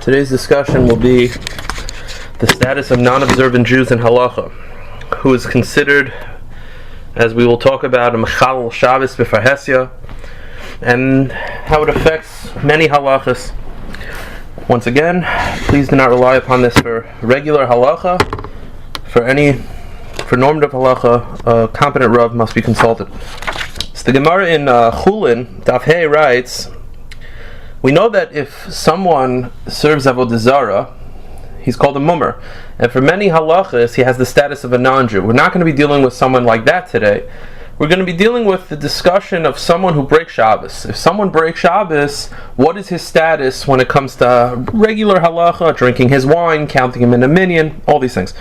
Today's discussion will be the status of non-observant Jews in Halacha, who is considered, as we will talk about, a Mechal Shabbos b'Farhesya, and how it affects many halachas. Once again, please do not rely upon this for regular halacha. For normative halacha, a competent Rav must be consulted. So the Gemara in Chulin, Daf Hey, writes, we know that if someone serves Avodah Zarah, he's called a mummer. And for many halachas, he has the status of a non-Jew. We're not going to be dealing with someone like that today. We're going to be dealing with the discussion of someone who breaks Shabbos. If someone breaks Shabbos, what is his status when it comes to regular halacha, drinking his wine, counting him in a minyan, all these things.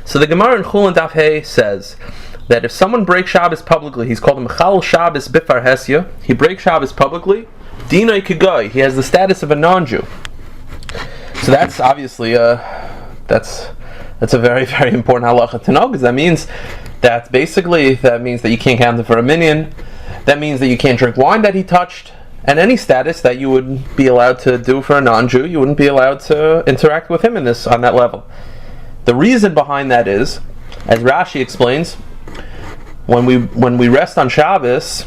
So the Gemara in Chulin Daf Hey says that if someone breaks Shabbos publicly, he's called a Mechal Shabbos b'Farhesya. He breaks Shabbos publicly. Dinai Kigai, he has the status of a non-Jew. So that's obviously that's a very, very important halacha to know, because that means that you can't count him for a minyan. That means that you can't drink wine that he touched, and any status that you would be allowed to do for a non-Jew, you wouldn't be allowed to interact with him on that level. The reason behind that is, as Rashi explains, when we rest on Shabbos,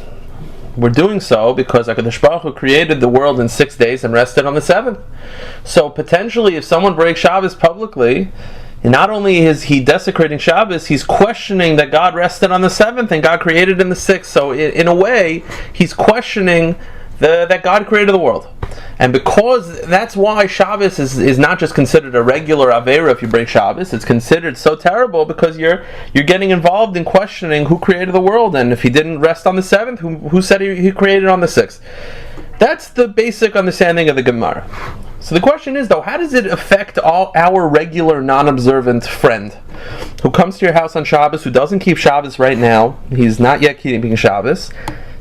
we're doing so because HaKadosh Baruch Hu created the world in 6 days and rested on the seventh. So potentially, if someone breaks Shabbos publicly, not only is he desecrating Shabbos, he's questioning that God rested on the seventh and God created in the sixth. So in a way, he's questioning that God created the world. And because that's why Shabbos is not just considered a regular Aveira if you break Shabbos, it's considered so terrible because you're getting involved in questioning who created the world, and if he didn't rest on the seventh, who said he created on the sixth? That's the basic understanding of the Gemara. So the question is, though, how does it affect our regular non-observant friend who comes to your house on Shabbos, who doesn't keep Shabbos right now, he's not yet keeping Shabbos?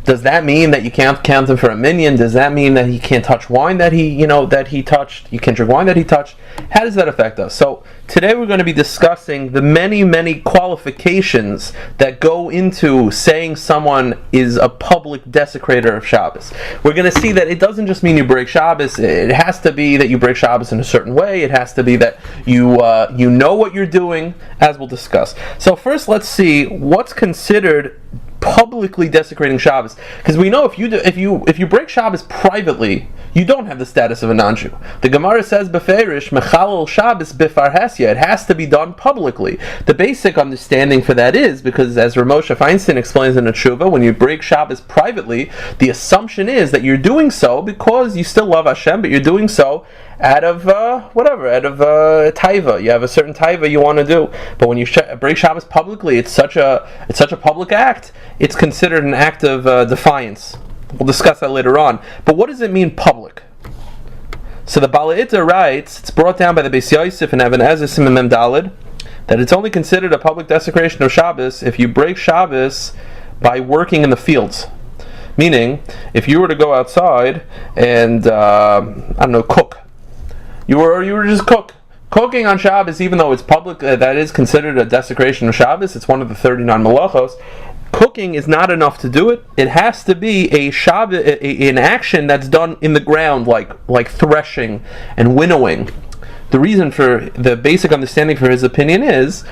Does that mean that you can't count him for a minyan? Does that mean that he can't touch wine that he touched? You can't drink wine that he touched? How does that affect us? So today we're going to be discussing the many, many qualifications that go into saying someone is a public desecrator of Shabbos. We're going to see that it doesn't just mean you break Shabbos. It has to be that you break Shabbos in a certain way. It has to be that you know what you're doing, as we'll discuss. So first, let's see what's considered publicly desecrating Shabbos, because we know if you break Shabbos privately, you don't have the status of a non-Jew. The Gemara says beferish mechalel Shabbos b'Farhesya. It has to be done publicly. The basic understanding for that is because, as Ramosha Feinstein explains in a tshuva, when you break Shabbos privately, the assumption is that you're doing so because you still love Hashem, but you're doing so out of taiva. You have a certain taiva you want to do. But when you break Shabbos publicly, it's such a public act. It's considered an act of defiance. We'll discuss that later on. But what does it mean, public? So the Balaita writes, it's brought down by the Beis Yosef and Even Ezra Siman Mem Daled, that it's only considered a public desecration of Shabbos if you break Shabbos by working in the fields. Meaning, if you were to go outside and cook. You were just cooking on Shabbos, even though it's public, that is considered a desecration of Shabbos. It's one of the 39 malachos. Cooking is not enough to do it. It has to be an action that's done in the ground, like threshing and winnowing. The reason for the basic understanding for his opinion is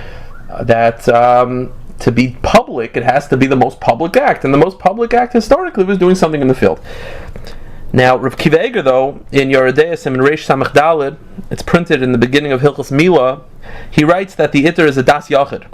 that to be public, it has to be the most public act, and the most public act historically was doing something in the field. Now, Rav Kiva Eger, though, in Yoredeis and in Reish Samach Daled, it's printed in the beginning of Hilchos Mila, he writes that the Itter is a Das Yachid.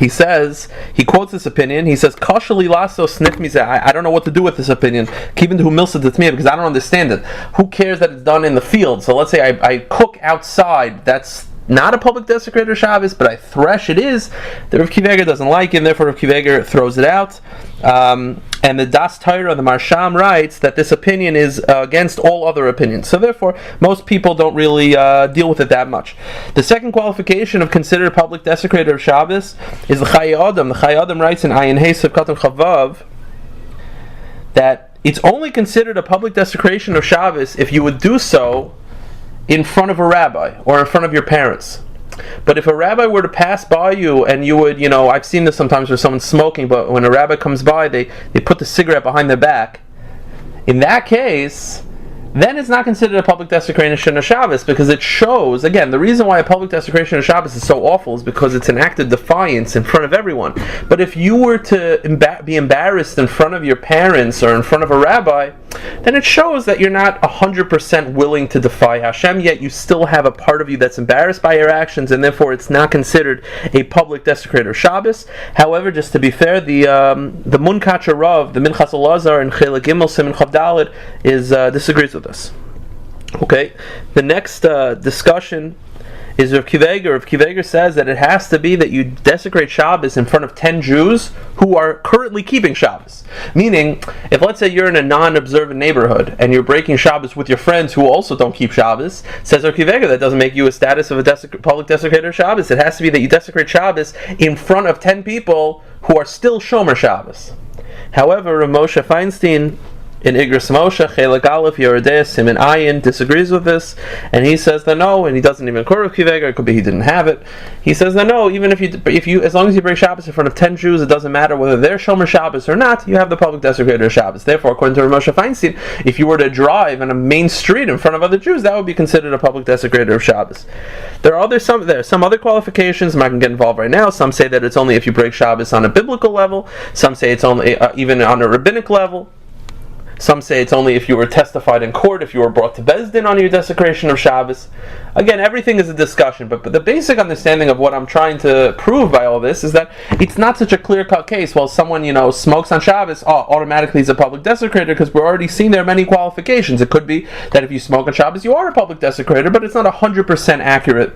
He quotes this opinion, he says, Kashali laso snif mizeh. I don't know what to do with this opinion, kivin hu milsa d'tmiyah, because I don't understand it. Who cares that it's done in the field? So let's say I cook outside, that's not a public desecrator of Shabbos, but I thresh, it is. The Rav Kiva Eger doesn't like it, and therefore Rav Kiva Eger throws it out. And the Das Torah, the Marsham, writes that this opinion is against all other opinions. So therefore, most people don't really deal with it that much. The second qualification of considered public desecrator of Shabbos is the Chayei Adam. The Chayei Adam writes in Ayin Hey Sivkatan Chavav that it's only considered a public desecration of Shabbos if you would do so in front of a rabbi or in front of your parents. But if a rabbi were to pass by you and you would, I've seen this sometimes where someone's smoking, but when a rabbi comes by, they put the cigarette behind their back. In that case, then it's not considered a public desecration of Shabbos, because it shows, again, the reason why a public desecration of Shabbos is so awful is because it's an act of defiance in front of everyone. But if you were to be embarrassed in front of your parents or in front of a rabbi, then it shows that you're not 100% willing to defy Hashem, yet you still have a part of you that's embarrassed by your actions, and therefore it's not considered a public desecrator of Shabbos. However, just to be fair, the Munkacher Rav, the Minchas Elazar in Chela Gimel Siman Chav Daled, disagrees with us. Okay, the next discussion is Rav Kiveger. Rav Kiveger says that it has to be that you desecrate Shabbos in front of 10 Jews who are currently keeping Shabbos. Meaning, if let's say you're in a non-observant neighborhood and you're breaking Shabbos with your friends who also don't keep Shabbos, says Rav Kiveger, that doesn't make you a status of a public desecrator of Shabbos. It has to be that you desecrate Shabbos in front of 10 people who are still Shomer Shabbos. However, Rav Moshe Feinstein in Igros Moshe, Chelek Aleph, Yerodei, Siman Ayin, disagrees with this, and he says that no, and he doesn't even quote Rav Kiveger, it could be he didn't have it. He says that no, even if you, as long as you break Shabbos in front of 10 Jews, it doesn't matter whether they're Shomer Shabbos or not, you have the public desecrator of Shabbos. Therefore, according to Rav Moshe Feinstein, if you were to drive on a main street in front of other Jews, that would be considered a public desecrator of Shabbos. There are some other qualifications. I'm not going to get involved right now. Some say that it's only if you break Shabbos on a biblical level. Some say it's only even on a rabbinic level. Some say it's only if you were testified in court, if you were brought to Beis Din on your desecration of Shabbos. Again, everything is a discussion, but the basic understanding of what I'm trying to prove by all this is that it's not such a clear-cut case. Well, someone, smokes on Shabbos, automatically is a public desecrator, because we're already seeing there are many qualifications. It could be that if you smoke on Shabbos, you are a public desecrator, but it's not 100% accurate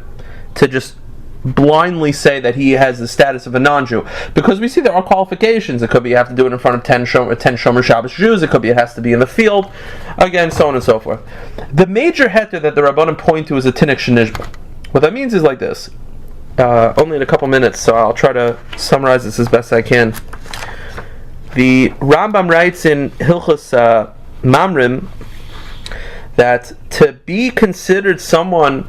to just blindly say that he has the status of a non-Jew, because we see there are qualifications. It could be you have to do it in front of 10 Shomer Shabbos Jews. It could be it has to be in the field, again, so on and so forth. The major heter that the Rabbanim point to is a Tinnik Shenishba. What that means is like this. Only in a couple minutes, so I'll try to summarize this as best I can. The Rambam writes in Hilchos Mamrim that to be considered someone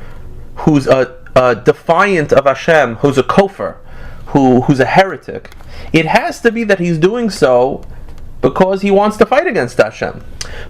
who's a defiant of Hashem, who's a kofar, who's a heretic, it has to be that he's doing so because he wants to fight against Hashem.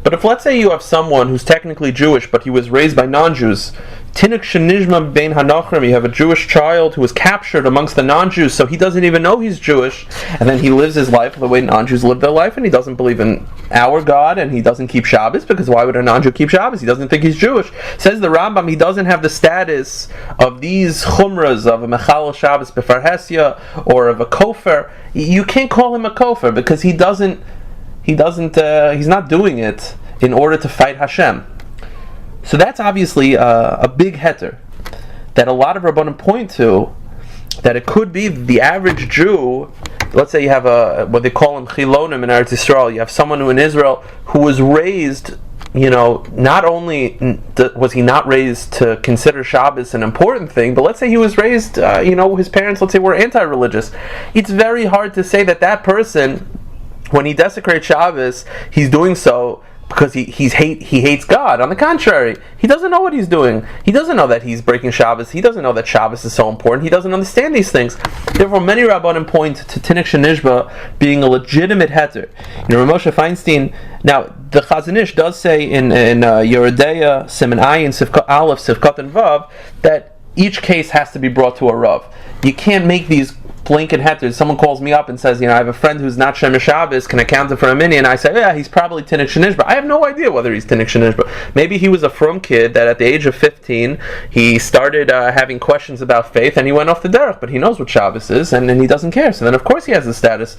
But if, let's say, you have someone who's technically Jewish, but he was raised by non-Jews, Tinuk Shenishma Bein Hanachrim, you have a Jewish child who was captured amongst the non-Jews, so he doesn't even know he's Jewish, and then he lives his life the way non-Jews live their life, and he doesn't believe in our God, and he doesn't keep Shabbos, because why would a non-Jew keep Shabbos? He doesn't think he's Jewish. Says the Rambam, he doesn't have the status of these chumras of a Mechal Shabbos Befarhesia, or of a kofar. You can't call him a kofar, because he's not doing it in order to fight Hashem. So that's obviously a big heter that a lot of Rabbanim point to, that it could be the average Jew. Let's say you have what they call them chilonim in Eretz Yisrael. You have someone who in Israel who was raised, not only was he not raised to consider Shabbos an important thing, but let's say he was raised, his parents, let's say, were anti-religious. It's very hard to say that person, when he desecrates Shabbos, he's doing so because he hates God. On the contrary, he doesn't know what he's doing. He doesn't know that he's breaking Shabbos. He doesn't know that Shabbos is so important. He doesn't understand these things. Therefore, many Rabbanim point to Tinuk Shenishba being a legitimate heter. Rav Moshe Feinstein. Now, the Chazon Ish does say in Yerodei, Siman Ayin, Sivkot Aleph, Sivkot and Vav, that each case has to be brought to a Rav. You can't make these blanket heter. Someone calls me up and says, I have a friend who's not Shemesh Shabbos, can I count it for a minute? And I say, yeah, he's probably Tinuk Shenishba. I have no idea whether he's Tinuk Shenishba. Maybe he was a frum kid that at the age of 15, he started having questions about faith, and he went off the derech, but he knows what Shabbos is, and he doesn't care. So then, of course, he has the status.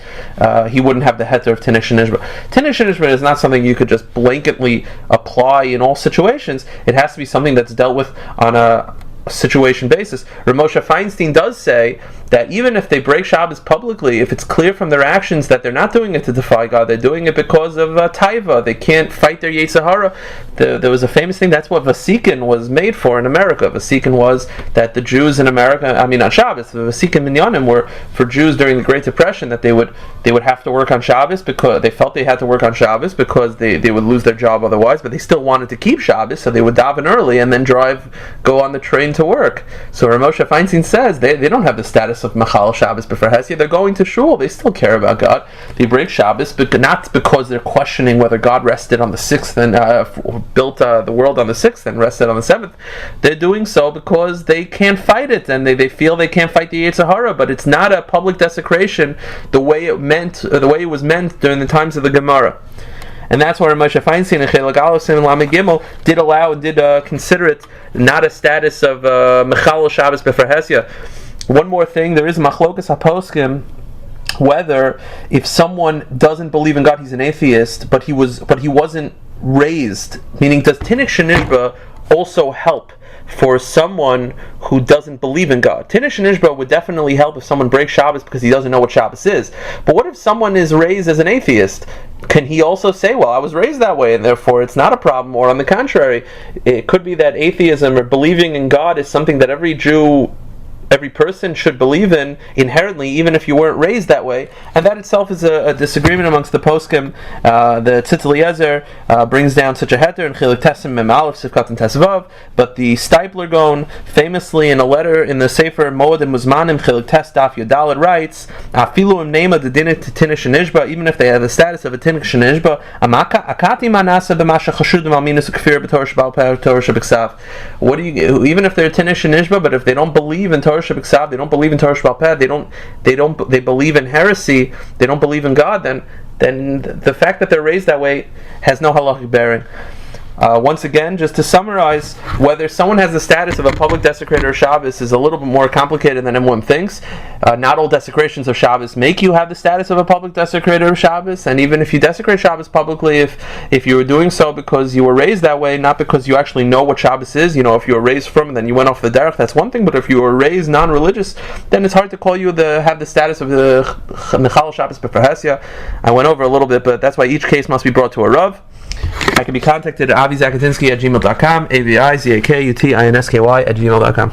He wouldn't have the heter of Tinuk Shenishba. Tinuk Shenishba is not something you could just blanketly apply in all situations. It has to be something that's dealt with on a situation basis. Rav Moshe Feinstein does say that even if they break Shabbos publicly, if it's clear from their actions that they're not doing it to defy God, they're doing it because of taiva, they can't fight their Yetzer Hara. There was a famous thing, that's what Vasikin was made for in America. Vasikin was that the Jews in America, on Shabbos, the Vasikin Minyanim were for Jews during the Great Depression, that they would have to work on Shabbos because they felt they had to work on Shabbos because they would lose their job otherwise, but they still wanted to keep Shabbos, so they would daven early and then go on the train to work. So Rav Moshe Feinstein says they don't have the status status of Mechal Shabbos b'far Hesya. They're going to shul. They still care about God. They break Shabbos, but not because they're questioning whether God rested on the 6th and built the world on the 6th and rested on the 7th. They're doing so because they can't fight it, and they feel they can't fight the Yetzer Hara. But it's not a public desecration the way it was meant during the times of the Gemara. And that's why Moshe Feinstein and Chelik Aleph and Lamed Gimel did allow and did consider it not a status of Mechal Shabbos b'far Hesya. One more thing, there is Machlokas HaPoskim whether if someone doesn't believe in God, he's an atheist, but he wasn't raised. Meaning, does Tinnik Shenishba also help for someone who doesn't believe in God? Tinnik Shenishba would definitely help if someone breaks Shabbos because he doesn't know what Shabbos is. But what if someone is raised as an atheist? Can he also say, well, I was raised that way and therefore it's not a problem? Or on the contrary, it could be that atheism or believing in God is something that every Jew, every person should believe in inherently, even if you weren't raised that way. And that itself is a disagreement amongst the poskim. The Tzitz Eliezer brings down such a heter in Chilik Tessim Mem Aleph Sivkat and Tesvav, but the Stipler Gaon famously in a letter in the Sefer Moedim Muzmanim Chilik Tes Daf Yodalet writes, Afilu im nema de dinit Tinnik Shenishba, even if they have the status of a Tinnik Shenishba, akati manasa b'masha chashudim al minus kfir b'torah shebal peh Torah shebeksav. What do you, even if they're Tinnik Shenishba, but if they don't believe in Torah Shebeksav, they don't believe in Torah Shebal Peh, they believe in heresy, they don't believe in God, then the fact that they're raised that way has no halachic bearing. Once again, just to summarize, whether someone has the status of a public desecrator of Shabbos is a little bit more complicated than everyone thinks. Not all desecrations of Shabbos make you have the status of a public desecrator of Shabbos, and even if you desecrate Shabbos publicly, if you were doing so because you were raised that way, not because you actually know what Shabbos is, if you were raised from and then you went off the derech, that's one thing, but if you were raised non-religious, then it's hard to call you have the status of the Mechal Shabbos b'far Hesya. I went over a little bit, but that's why each case must be brought to a Rav. I can be contacted at avizakatinsky@gmail.com, avizakutinsky@gmail.com.